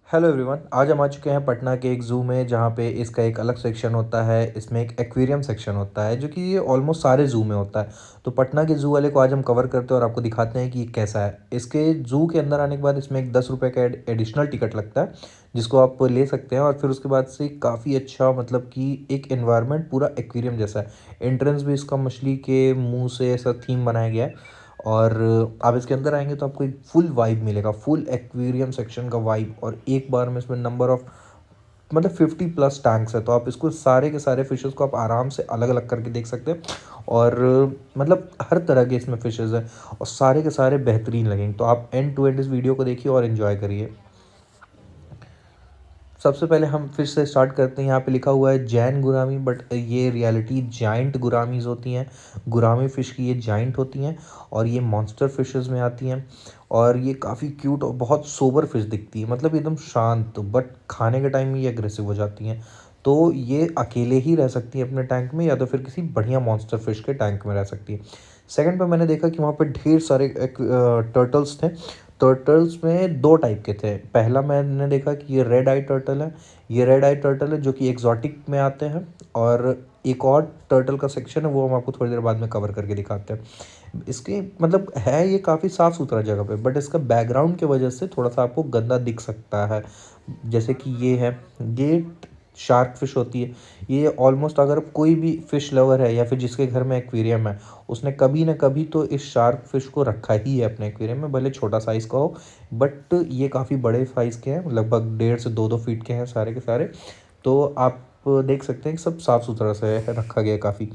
Hello everyone, आज हम आ चुके हैं पटना के एक ज़ू में जहाँ पे इसका एक अलग सेक्शन होता है। इसमें एक एक्वेरियम सेक्शन होता है जो कि ये ऑलमोस्ट सारे ज़ू में होता है। तो पटना के ज़ू वाले को आज हम कवर करते हैं और आपको दिखाते हैं कि ये कैसा है। इसके ज़ू के अंदर आने के बाद इसमें एक 10 रुपये का एडिशनल टिकट लगता है जिसको आप ले सकते हैं। और फिर उसके बाद से काफ़ी अच्छा मतलब कि एक एनवायरनमेंट पूरा एक्वेरियम जैसा है। एंट्रेंस भी इसका मछली के मुंह से ऐसा थीम बनाया गया है। और आप इसके अंदर आएंगे तो आपको एक फुल वाइब मिलेगा, फुल एक्वेरियम सेक्शन का वाइब। और एक बार में इसमें नंबर ऑफ मतलब 50+ टैंक्स है, तो आप इसको सारे के सारे फिशेस को आप आराम से अलग अलग करके देख सकते हैं। और मतलब हर तरह के इसमें फिशेस हैं और सारे के सारे बेहतरीन लगेंगे। तो आप एंड टू एंड इस वीडियो को देखिए और इन्जॉय करिए। सबसे पहले हम फिश से स्टार्ट करते हैं। यहाँ पे लिखा हुआ है जैन गुरामी, बट ये रियलिटी जाइंट गुरामीज होती हैं। गुरामी फ़िश की ये जाइंट होती हैं और ये मॉन्स्टर फिशेस में आती हैं। और ये काफ़ी क्यूट और बहुत सोबर फिश दिखती है, मतलब एकदम शांत, बट खाने के टाइम में ये अग्रेसिव हो जाती हैं। तो ये अकेले ही रह सकती हैं अपने टैंक में या तो फिर किसी बढ़िया मॉन्स्टर फिश के टैंक में रह सकती है। सेकंड पे मैंने देखा कि वहाँ पे ढेर सारे टर्टल्स थे। टर्टल्स में दो टाइप के थे। पहला मैंने देखा कि ये रेड आई टर्टल है। ये रेड आई टर्टल है जो कि एग्जॉटिक में आते हैं। और एक और टर्टल का सेक्शन है, वो हम आपको थोड़ी देर बाद में कवर करके दिखाते हैं। इसकी मतलब है ये काफ़ी साफ़ सुथरा जगह पे, बट इसका बैकग्राउंड की वजह से थोड़ा सा आपको गंदा दिख सकता है। जैसे कि ये है, ये शार्क फिश होती है। ये ऑलमोस्ट अगर कोई भी फिश लवर है या फिर जिसके घर में एक्वेरियम है, उसने कभी ना कभी तो इस शार्क फिश को रखा ही है अपने एक्वेरियम में, भले छोटा साइज़ का हो। बट ये काफ़ी बड़े साइज़ के हैं, लगभग 1.5 से 2 फीट के हैं सारे के सारे। तो आप देख सकते हैं कि सब साफ़ सुथरा से रखा गया है काफ़ी।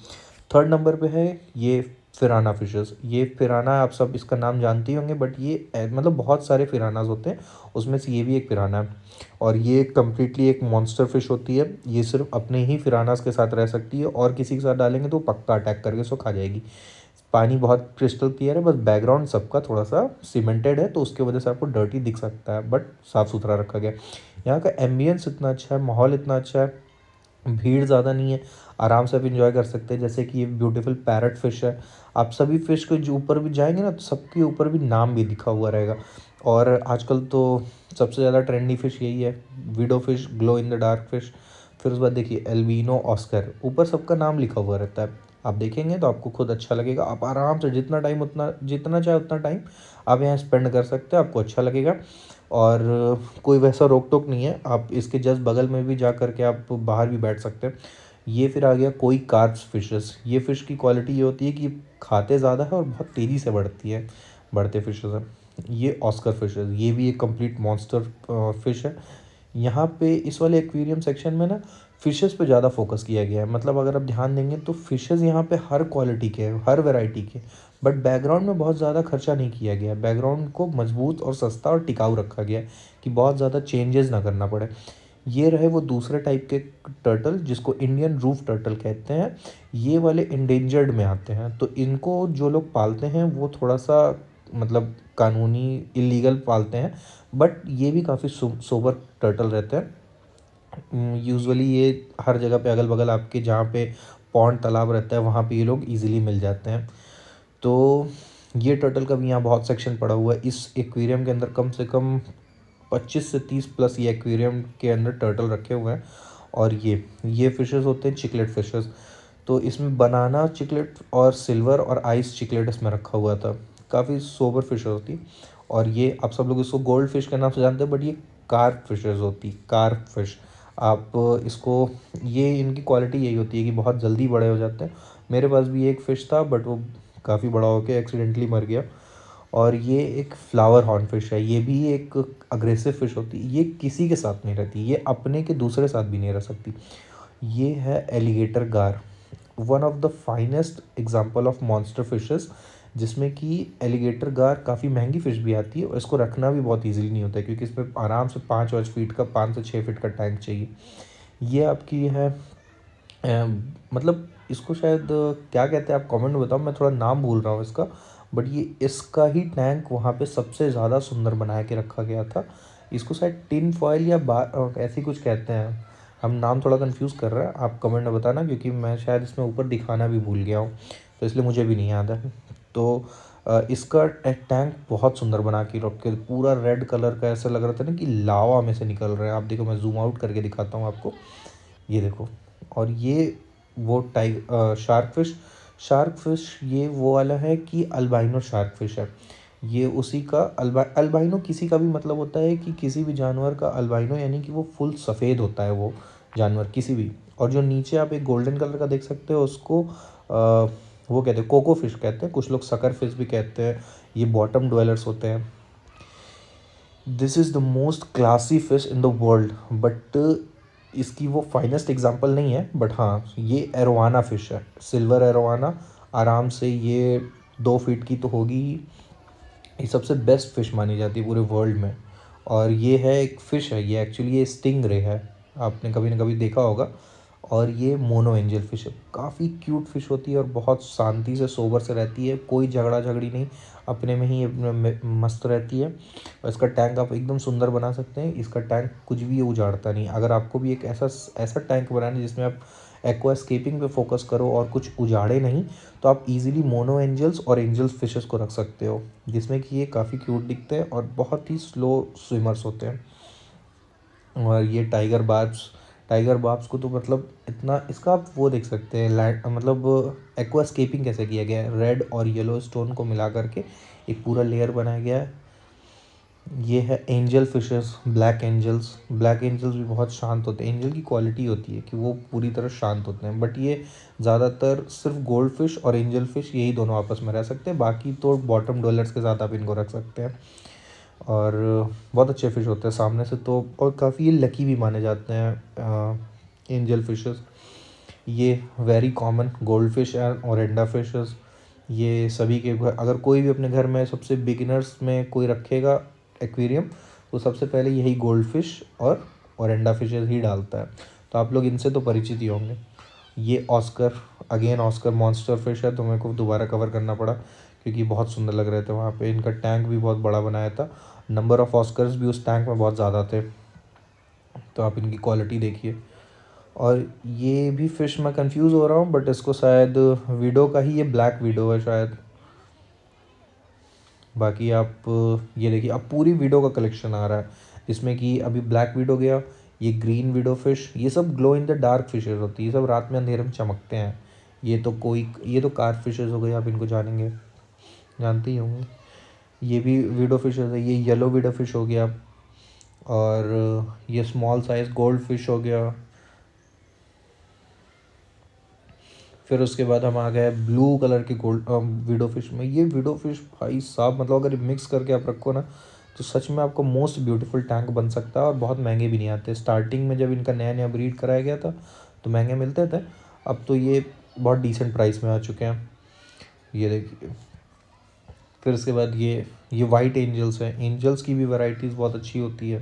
थर्ड नंबर पे है ये फिराना फिशेस। ये फिराना आप सब इसका नाम जानते ही होंगे, बट ये मतलब बहुत सारे फिरानाज होते हैं, उसमें से ये भी एक फिराना है। और ये कम्प्लीटली एक मॉन्स्टर फिश होती है। ये सिर्फ अपने ही फिरानास के साथ रह सकती है और किसी के साथ डालेंगे तो पक्का अटैक करके उसको खा जाएगी। पानी बहुत क्रिस्टल क्लियर है, बस बैकग्राउंड सबका थोड़ा सा सीमेंटेड है तो उसकी वजह से आपको डर्टी दिख सकता है, बट साफ़ सुथरा रखा गया है। यहाँ का एम्बियंस इतना अच्छा है, माहौल इतना अच्छा है, भीड़ ज़्यादा नहीं है, आराम से आप इंजॉय कर सकते हैं। जैसे कि ये ब्यूटीफुल पैरट फिश है। आप सभी फिश के जो ऊपर भी जाएंगे ना, तो सबके ऊपर भी नाम भी लिखा हुआ रहेगा। और आजकल तो सबसे ज़्यादा ट्रेंडी फिश यही है, window fish, glow in the dark fish. फिर उसके बाद देखिए एल्बिनो ऑस्कर, ऊपर सबका नाम लिखा हुआ रहता है। आप देखेंगे तो आपको खुद अच्छा लगेगा। आप आराम से जितना टाइम उतना जितना चाहे उतना टाइम आप यहाँ स्पेंड कर सकते हैं, आपको अच्छा लगेगा। और कोई वैसा रोक टोक नहीं है, आप इसके जस्ट बगल में भी जा कर के आप बाहर भी बैठ सकते हैं। ये फिर आ गया कोई कार्प्स फिशेस। ये फ़िश की क्वालिटी ये होती है कि खाते ज़्यादा है और बहुत तेज़ी से बढ़ती है, बढ़ते फिशेस हैं। ये ऑस्कर फिशेस, ये भी एक कंप्लीट मॉन्स्टर फिश है। यहाँ पे इस वाले एक्वेरियम सेक्शन में ना फ़िशेस पे ज़्यादा फोकस किया गया है। मतलब अगर आप ध्यान देंगे तो फ़िशेस यहाँ पे हर क्वालिटी के हैं, हर वैरायटी के। बट बैकग्राउंड में बहुत ज़्यादा खर्चा नहीं किया गया है। बैकग्राउंड को मजबूत और सस्ता और टिकाऊ रखा गया है कि बहुत ज़्यादा चेंजेस ना करना पड़े। ये रहे वो दूसरे टाइप के टर्टल जिसको इंडियन रूफ टर्टल कहते हैं। ये वाले इंडेंजर्ड में आते हैं, तो इनको जो लोग पालते हैं वो थोड़ा सा मतलब कानूनी इलीगल पालते हैं। बट ये भी काफ़ी सोबर टर्टल रहते हैं। यूजुअली ये हर जगह पे अगल बगल आपके जहाँ पे पॉन्ड तालाब रहता है वहाँ पे ये लोग इजीली मिल जाते हैं। तो ये टर्टल का भी यहाँ बहुत सेक्शन पड़ा हुआ है। इस एक्वेरियम के अंदर कम से कम 25 से 30+ ये एक्वेरियम के अंदर टर्टल रखे हुए हैं। और ये फिशेस होते हैं चिकलेट फिशेस। तो इसमें बनाना चिकलेट और सिल्वर और आइस चिकलेट इसमें रखा हुआ था। काफ़ी सोबर फिशेस होती। और ये आप सब लोग इसको गोल्ड फिश के नाम से जानते हैं, बट ये कार्प फिशेस होती, कार्प फिश। आप इसको, ये इनकी क्वालिटी यही होती है कि बहुत जल्दी बड़े हो जाते हैं। मेरे पास भी एक फ़िश था, बट वो काफ़ी बड़ा होकर एक्सीडेंटली मर गया। और ये एक फ्लावर हॉर्न फिश है। ये भी एक अग्रेसिव फिश होती है। ये किसी के साथ नहीं रहती, ये अपने के दूसरे साथ भी नहीं रह सकती। ये है एलिगेटर गार, one of the finest example of monster fishes, जिसमें कि एलिगेटर गार काफ़ी महंगी फ़िश भी आती है और इसको रखना भी बहुत इजीली नहीं होता है क्योंकि इसमें आराम से 5 फीट का, 5 से 6 फीट का टैंक चाहिए। ये आपकी है मतलब इसको शायद क्या कहते हैं, आप कमेंट में बताओ, मैं थोड़ा नाम भूल रहा हूँ इसका। बट ये इसका ही टैंक वहाँ पे सबसे ज़्यादा सुंदर बना के रखा गया था। इसको शायद टिन फॉयल या ऐसे ही कुछ कहते हैं। हम नाम थोड़ा कंफ्यूज कर रहे हैं, आप कमेंट में बताना क्योंकि मैं शायद इसमें ऊपर दिखाना भी भूल गया हूँ, तो इसलिए मुझे भी नहीं याद है। तो इसका टैंक बहुत सुंदर बना के रखे, पूरा रेड कलर का, ऐसा लग रहा था ना कि लावा में से निकल रहा है। आप देखो, मैं जूम आउट करके दिखाता हूँ आपको, ये देखो। और ये वो शार्क फिश ये वो वाला है कि अल्बाइनो शार्क फिश है। ये उसी का अल्बाइनो किसी का भी मतलब होता है कि किसी भी जानवर का अल्बाइनो, यानी कि वो फुल सफ़ेद होता है वो जानवर किसी भी। और जो नीचे आप एक गोल्डन कलर का देख सकते हो उसको वो कहते हैं कोको फिश कहते हैं, कुछ लोग सकर फिश भी कहते हैं। ये बॉटम ड्वेलर्स होते हैं। This is the most classy fish in the world, but इसकी वो फाइनेस्ट एग्जांपल नहीं है, बट हाँ ये एरोवाना फ़िश है, सिल्वर एरोवाना। आराम से ये 2 फीट की तो होगी ही। ये सबसे बेस्ट फ़िश मानी जाती है पूरे वर्ल्ड में। और ये है एक फ़िश है, ये एक्चुअली ये स्टिंग रे है, आपने कभी ना कभी देखा होगा। और ये मोनो एंजल फ़िश है, काफ़ी क्यूट फ़िश होती है और बहुत शांति से सोबर से रहती है, कोई झगड़ा झगड़ी नहीं, अपने में ही अपने में मस्त रहती है। और इसका टैंक आप एकदम सुंदर बना सकते हैं, इसका टैंक कुछ भी उजाड़ता नहीं। अगर आपको भी एक ऐसा ऐसा टैंक बनाना है जिसमें आप एक्वास्केपिंग पे फोकस करो और कुछ उजाड़े नहीं, तो आप इजीली मोनो एंजल्स और एंजल फिशेस को रख सकते हो, जिसमें कि ये काफ़ी क्यूट दिखते हैं और बहुत ही स्लो स्विमर्स होते हैं। और ये टाइगर बार्ब्स को तो मतलब इतना, इसका आप वो देख सकते हैं लैंड, मतलब एक्वास्केपिंग कैसे किया गया है, रेड और येलो स्टोन को मिला करके एक पूरा लेयर बनाया गया है। ये है एंजल फिशेस, ब्लैक एंजल्स भी बहुत शांत होते हैं। एंजल की क्वालिटी होती है कि वो पूरी तरह शांत होते हैं, बट ये ज़्यादातर सिर्फ गोल्ड फिश और एंजल फिश यही दोनों आपस में रह सकते हैं, बाकी तो बॉटम डॉलर्स के साथ आप इनको रख सकते हैं। और बहुत अच्छे फ़िश होते हैं सामने से तो, और काफ़ी ये लकी भी माने जाते हैं एंजल फिशेस। ये very common gold fish and oranda fishes, ये सभी के घर, अगर कोई भी अपने घर में सबसे बिगिनर्स में कोई रखेगा एक्वेरियम, तो सबसे पहले यही गोल्ड फिश और ओरेंडा फिशेस ही डालता है। तो आप लोग इनसे तो परिचित ही होंगे। ये ऑस्कर मॉन्स्टर फिश है, तो मेरे को दोबारा कवर करना पड़ा क्योंकि बहुत सुंदर लग रहे थे वहाँ पे। इनका टैंक भी बहुत बड़ा बनाया था, नंबर ऑफ़ ऑस्कर्स भी उस टैंक में बहुत ज़्यादा थे। तो आप इनकी क्वालिटी देखिए। और ये भी फ़िश मैं कंफ्यूज हो रहा हूँ, बट इसको शायद विडो का ही, ये ब्लैक विडो है शायद। बाकी आप ये देखिए, अब पूरी विडो का कलेक्शन आ रहा है, जिसमें कि अभी ब्लैक विडो गया, ये ग्रीन विडो फिश, ये सब glow in the dark fishes होती है, ये सब रात में अंधेरे में चमकते हैं। ये तो कार फिशेज हो गए, आप इनको जानते ही होंगे। ये भी विडो फिशेज है, ये येलो विडो फिश हो गया। और ये स्मॉल साइज गोल्ड फिश हो गया। फिर उसके बाद हम आ गए ब्लू कलर के गोल्ड विडो फिश में। ये विडो फिश भाई साहब, मतलब अगर मिक्स करके आप रखो ना, तो सच में आपको मोस्ट ब्यूटीफुल टैंक बन सकता है। और बहुत महंगे भी नहीं आते। स्टार्टिंग में जब इनका नया नया ब्रीड कराया गया था तो महंगे मिलते थे, अब तो ये बहुत डिसेंट प्राइस में आ चुके हैं। ये देखिए। फिर उसके बाद ये वाइट एंजल्स हैं, एंजल्स की भी वैरायटीज़ बहुत अच्छी होती है।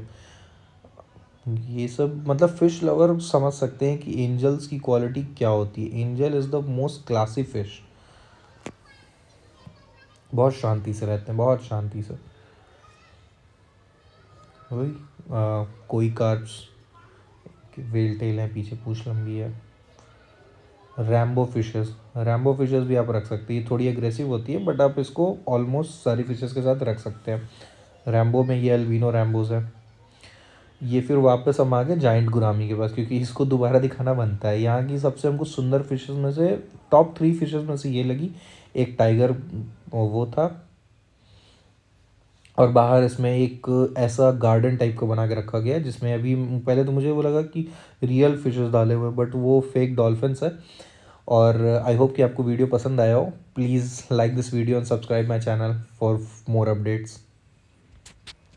ये सब मतलब फ़िश लवर समझ सकते हैं कि एंजल्स की क्वालिटी क्या होती है। Angel is the most classy fish, बहुत शांति से रहते हैं, बहुत शांति से। वही कोई कार्प्स, वेल टेल है, पीछे पूंछ लंबी है। रैम्बो फिशेस भी आप रख सकते हैं, ये थोड़ी एग्रेसिव होती है, बट आप इसको ऑलमोस्ट सारी फिशेस के साथ रख सकते हैं। रैम्बो में ये अल्बिनो रैम्बोज है। ये फिर वापस हम आ गए जाइंट गुरामी के पास, क्योंकि इसको दोबारा दिखाना बनता है। यहाँ की सबसे हमको सुंदर फिशेस में से, टॉप 3 फिशेस में से ये लगी। एक टाइगर वो था, और बाहर इसमें एक ऐसा गार्डन टाइप का बना के रखा गया है, जिसमें अभी पहले तो मुझे वो लगा कि रियल फिशेस डाले हुए, बट वो फेक डॉल्फिन्स है। और आई होप कि आपको वीडियो पसंद आया हो। Please like this video and subscribe my channel for more updates.